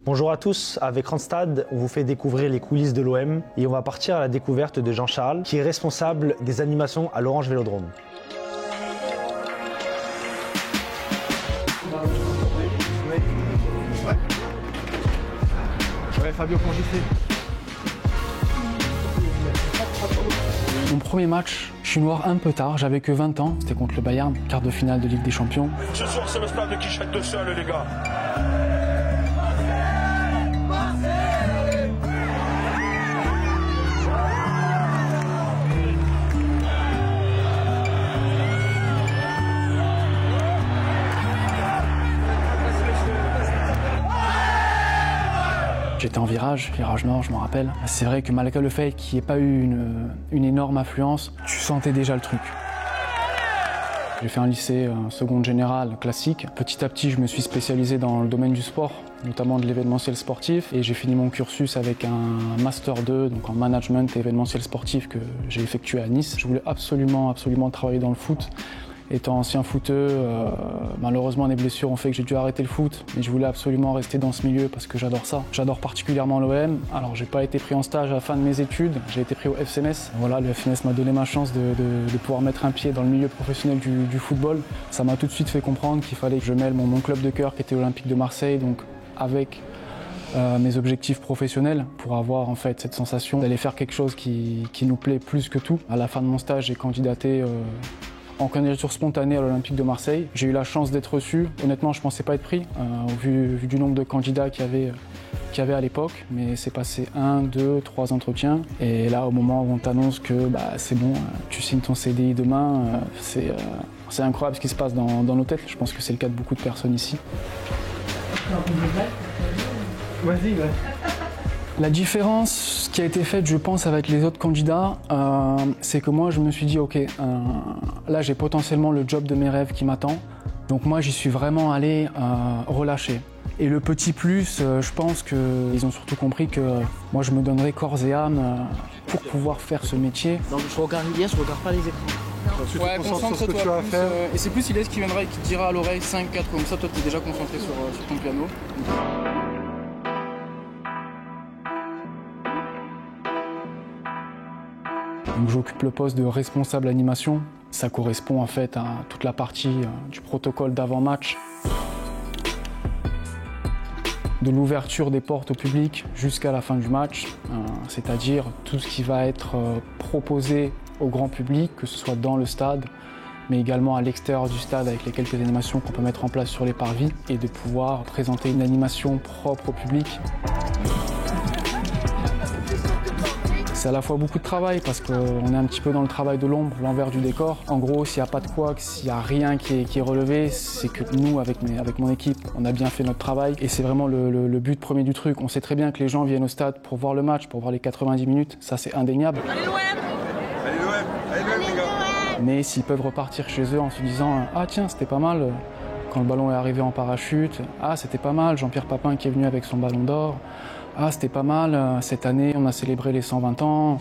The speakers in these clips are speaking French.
Bonjour à tous, avec Randstad, on vous fait découvrir les coulisses de l'OM et on va partir à la découverte de Jean-Charles, qui est responsable des animations à l'Orange Vélodrome. Ouais, Fabio, comment j'ai fait? Mon premier match, je suis noir un peu tard, j'avais que 20 ans, c'était contre le Bayern, quart de finale de Ligue des Champions. Ce soir, c'est le stade qui jette de seul, les gars. J'étais en virage nord, je m'en rappelle. C'est vrai que malgré le fait qu'il n'y ait pas eu une énorme affluence, tu sentais déjà le truc. J'ai fait un lycée seconde générale classique. Petit à petit, je me suis spécialisé dans le domaine du sport, notamment de l'événementiel sportif. Et j'ai fini mon cursus avec un Master 2, donc en management et événementiel sportif que j'ai effectué à Nice. Je voulais absolument travailler dans le foot. Étant ancien footeux, malheureusement les blessures ont fait que j'ai dû arrêter le foot, mais je voulais absolument rester dans ce milieu parce que j'adore ça. J'adore particulièrement l'OM. Alors j'ai pas été pris en stage à la fin de mes études, j'ai été pris au FC Metz. Voilà, le FC Metz m'a donné ma chance de pouvoir mettre un pied dans le milieu professionnel du football. Ça m'a tout de suite fait comprendre qu'il fallait que je mêle mon club de cœur qui était l'Olympique de Marseille, donc avec mes objectifs professionnels pour avoir en fait cette sensation d'aller faire quelque chose qui nous plaît plus que tout. À la fin de mon stage, j'ai candidaté en candidature spontanée à l'Olympique de Marseille. J'ai eu la chance d'être reçu. Honnêtement, je ne pensais pas être pris, au vu du nombre de candidats qu'il y avait à l'époque. Mais c'est passé 1, 2, 3 entretiens. Et là, au moment où on t'annonce que c'est bon, tu signes ton CDI demain, c'est incroyable ce qui se passe dans nos têtes. Je pense que c'est le cas de beaucoup de personnes ici. Vas-y, ouais. La différence qui a été faite, je pense, avec les autres candidats, c'est que moi, je me suis dit, ok, là, j'ai potentiellement le job de mes rêves qui m'attend. Donc moi, j'y suis vraiment allé relâché. Et le petit plus, je pense qu'ils ont surtout compris que moi, je me donnerais corps et âme pour pouvoir faire ce métier. Donc je regarde Ilias, je regarde pas les écrans. Tu te concentres sur ce que tu vas faire. Et c'est plus Ilias qui viendra et qui te dira à l'oreille 5-4, comme ça, toi, tu es déjà concentré sur ton piano. Donc j'occupe le poste de responsable animation. Ça correspond en fait à toute la partie du protocole d'avant-match. De l'ouverture des portes au public jusqu'à la fin du match, c'est-à-dire tout ce qui va être proposé au grand public, que ce soit dans le stade, mais également à l'extérieur du stade avec les quelques animations qu'on peut mettre en place sur les parvis et de pouvoir présenter une animation propre au public. C'est à la fois beaucoup de travail parce qu'on est un petit peu dans le travail de l'ombre, l'envers du décor. En gros, s'il n'y a pas de couac, s'il n'y a rien qui est relevé, c'est que nous, avec mon équipe, on a bien fait notre travail. Et c'est vraiment le but premier du truc. On sait très bien que les gens viennent au stade pour voir le match, pour voir les 90 minutes. Ça, c'est indéniable. Allez l'OM! Allez l'OM! Allez l'OM, les gars! Mais s'ils peuvent repartir chez eux en se disant « Ah tiens, c'était pas mal quand le ballon est arrivé en parachute. Ah, c'était pas mal, Jean-Pierre Papin qui est venu avec son ballon d'or. Ah, c'était pas mal, cette année, on a célébré les 120 ans. »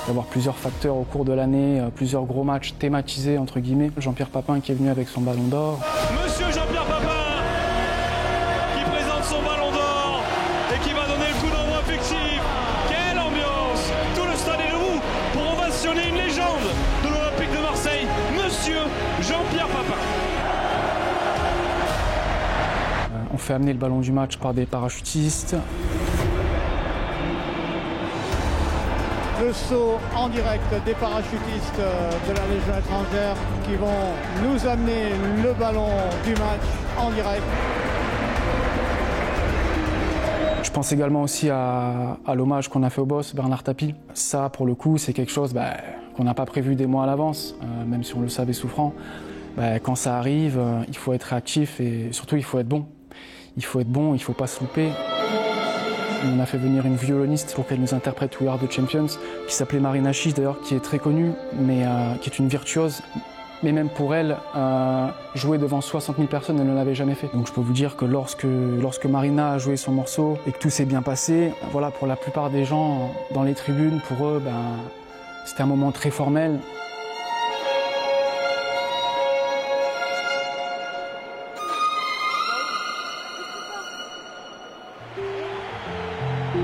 D'avoir plusieurs facteurs au cours de l'année, plusieurs gros matchs thématisés entre guillemets. Jean-Pierre Papin qui est venu avec son ballon d'or. Monsieur Jean-Pierre Papin qui présente son ballon d'or et qui va donner le coup d'envoi fictif. Quelle ambiance! Tout le stade est debout pour ovationner une légende de l'Olympique de Marseille, Monsieur Jean-Pierre Papin. On fait amener le ballon du match par des parachutistes. Le saut en direct des parachutistes de la Légion étrangère qui vont nous amener le ballon du match en direct. Je pense également aussi à l'hommage qu'on a fait au boss, Bernard Tapie. Ça, pour le coup, c'est quelque chose qu'on n'a pas prévu des mois à l'avance, même si on le savait souffrant. Quand ça arrive, il faut être réactif et surtout, il faut être bon. Il faut être bon, il ne faut pas se louper. On a fait venir une violoniste pour qu'elle nous interprète We Are the Champions, qui s'appelait Marina Chiche d'ailleurs, qui est très connue, mais qui est une virtuose. Mais même pour elle, jouer devant 60 000 personnes, elle ne l'avait jamais fait. Donc je peux vous dire que lorsque Marina a joué son morceau et que tout s'est bien passé, voilà, pour la plupart des gens dans les tribunes, pour eux, c'était un moment très formel.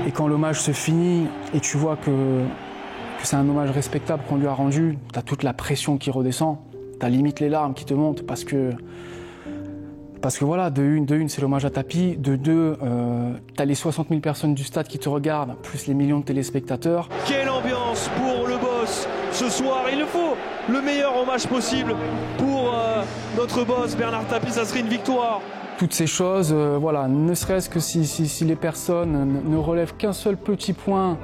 Et quand l'hommage se finit et tu vois que c'est un hommage respectable qu'on lui a rendu, tu as toute la pression qui redescend, tu as limite les larmes qui te montent parce que voilà, de une c'est l'hommage à Tapi, de deux, tu as les 60 000 personnes du stade qui te regardent, plus les millions de téléspectateurs. Quelle ambiance pour le boss ce soir. Il nous faut le meilleur hommage possible pour notre boss Bernard Tapie, ça serait une victoire. Toutes ces choses, voilà, ne serait-ce que si les personnes ne relèvent qu'un seul petit point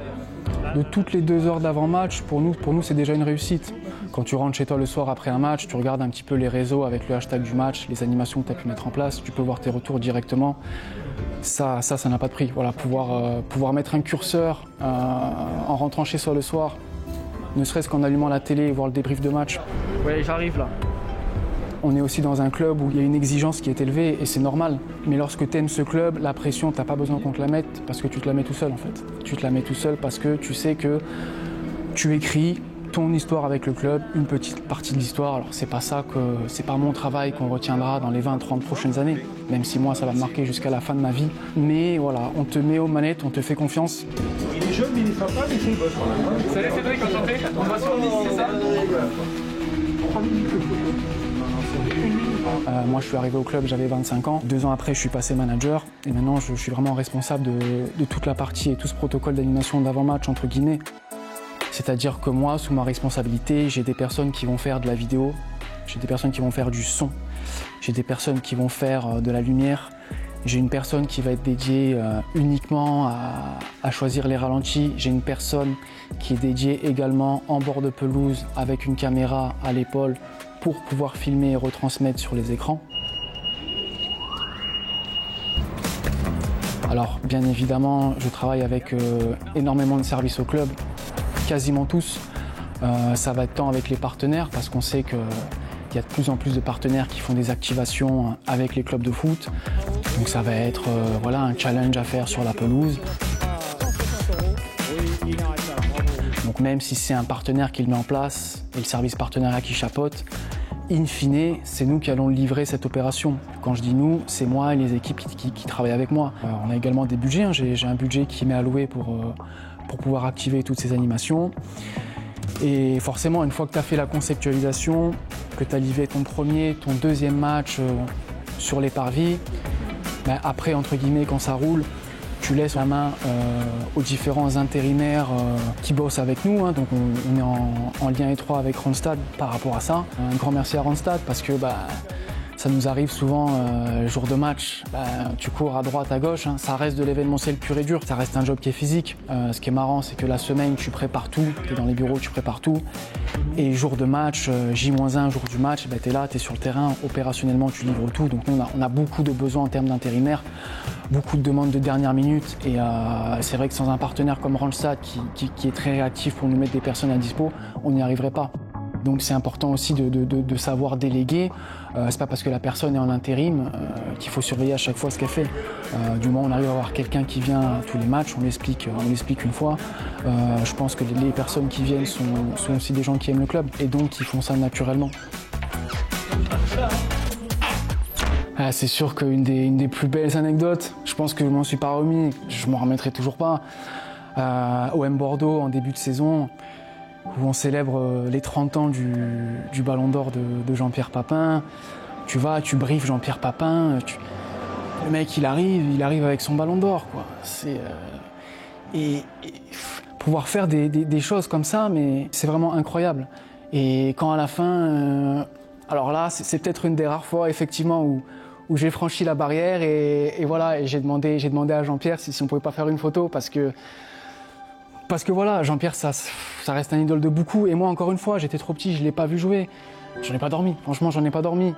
de toutes les 2 heures d'avant-match, pour nous c'est déjà une réussite. Quand tu rentres chez toi le soir après un match, tu regardes un petit peu les réseaux avec le hashtag du match, les animations que tu as pu mettre en place, tu peux voir tes retours directement. Ça n'a pas de prix. Voilà, pouvoir mettre un curseur en rentrant chez soi le soir, ne serait-ce qu'en allumant la télé et voir le débrief de match. Ouais, j'arrive là. On est aussi dans un club où il y a une exigence qui est élevée et c'est normal. Mais lorsque tu aimes ce club, la pression, tu n'as pas besoin qu'on te la mette parce que tu te la mets tout seul en fait. Tu te la mets tout seul parce que tu sais que tu écris ton histoire avec le club, une petite partie de l'histoire. Alors c'est pas mon travail qu'on retiendra dans les 20-30 prochaines années, même si moi ça va me marquer jusqu'à la fin de ma vie. Mais voilà, on te met aux manettes, on te fait confiance. Il est jeune mais il est sympa, mais c'est le boss. Salut Cédric, enchanté. On va sur 10, c'est ça? Moi je suis arrivé au club, j'avais 25 ans. 2 ans après je suis passé manager et maintenant je suis vraiment responsable de toute la partie et tout ce protocole d'animation d'avant-match entre guillemets. C'est-à-dire que moi, sous ma responsabilité, j'ai des personnes qui vont faire de la vidéo, j'ai des personnes qui vont faire du son, j'ai des personnes qui vont faire de la lumière, j'ai une personne qui va être dédiée uniquement à choisir les ralentis, j'ai une personne qui est dédiée également en bord de pelouse avec une caméra à l'épaule pour pouvoir filmer et retransmettre sur les écrans. Alors bien évidemment, je travaille avec énormément de services au club, quasiment tous. Ça va être tant avec les partenaires parce qu'on sait qu'il y a de plus en plus de partenaires qui font des activations avec les clubs de foot. Donc ça va être voilà, un challenge à faire sur la pelouse. Donc même si c'est un partenaire qui le met en place et le service partenariat qui chapeaute, in fine, c'est nous qui allons livrer cette opération. Quand je dis nous, c'est moi et les équipes qui travaillent avec moi. On a également des budgets, hein. J'ai un budget qui m'est alloué pour pouvoir activer toutes ces animations. Et forcément, une fois que tu as fait la conceptualisation, que tu as livré ton premier, ton deuxième match sur les parvis, après, entre guillemets, quand ça roule, tu laisses la main aux différents intérimaires qui bossent avec nous. Hein. Donc on est en lien étroit avec Randstad par rapport à ça. Un grand merci à Randstad parce que ça nous arrive souvent, jour de match, tu cours à droite, à gauche, hein, ça reste de l'événementiel pur et dur, ça reste un job qui est physique. Ce qui est marrant, c'est que la semaine, tu prépares tout, tu es dans les bureaux, tu prépares tout. Et jour de match, J-1, jour du match, tu es là, tu es sur le terrain, opérationnellement, tu livres tout. Donc nous, on a beaucoup de besoins en termes d'intérimaires, beaucoup de demandes de dernière minute. Et c'est vrai que sans un partenaire comme Randstad, qui est très réactif pour nous mettre des personnes à dispo, on n'y arriverait pas. Donc c'est important aussi de savoir déléguer. C'est pas parce que la personne est en intérim qu'il faut surveiller à chaque fois ce qu'elle fait. Du moment où on arrive à avoir quelqu'un qui vient à tous les matchs, on l'explique une fois. Je pense que les personnes qui viennent sont aussi des gens qui aiment le club et donc qui font ça naturellement. C'est sûr qu'une des plus belles anecdotes, je pense que je m'en suis pas remis, je m'en remettrai toujours pas. OM Bordeaux en début de saison, où on célèbre les 30 ans du Ballon d'Or de Jean-Pierre Papin. Tu vas, tu briefes Jean-Pierre Papin, le mec il arrive avec son Ballon d'Or, quoi. Et pouvoir faire des choses comme ça, mais c'est vraiment incroyable. Et quand à la fin, alors là c'est peut-être une des rares fois effectivement où j'ai franchi la barrière et voilà, et j'ai demandé à Jean-Pierre si on pouvait pas faire une photo parce que voilà, Jean-Pierre, ça reste un idole de beaucoup. Et moi, encore une fois, j'étais trop petit, je ne l'ai pas vu jouer. J'en ai pas dormi. Franchement, j'en ai pas dormi.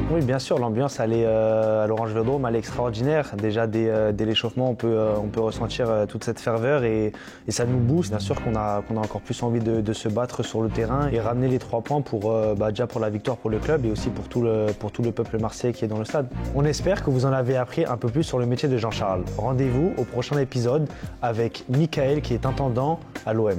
Oui, bien sûr, l'ambiance à l'Orange Vélodrome, elle est extraordinaire. Déjà, dès l'échauffement, on peut ressentir toute cette ferveur et ça nous booste. Bien sûr qu'on a encore plus envie de se battre sur le terrain et ramener les 3 points déjà pour la victoire pour le club et aussi pour tout le peuple marseillais qui est dans le stade. On espère que vous en avez appris un peu plus sur le métier de Jean-Charles. Rendez-vous au prochain épisode avec Michael qui est intendant à l'OM.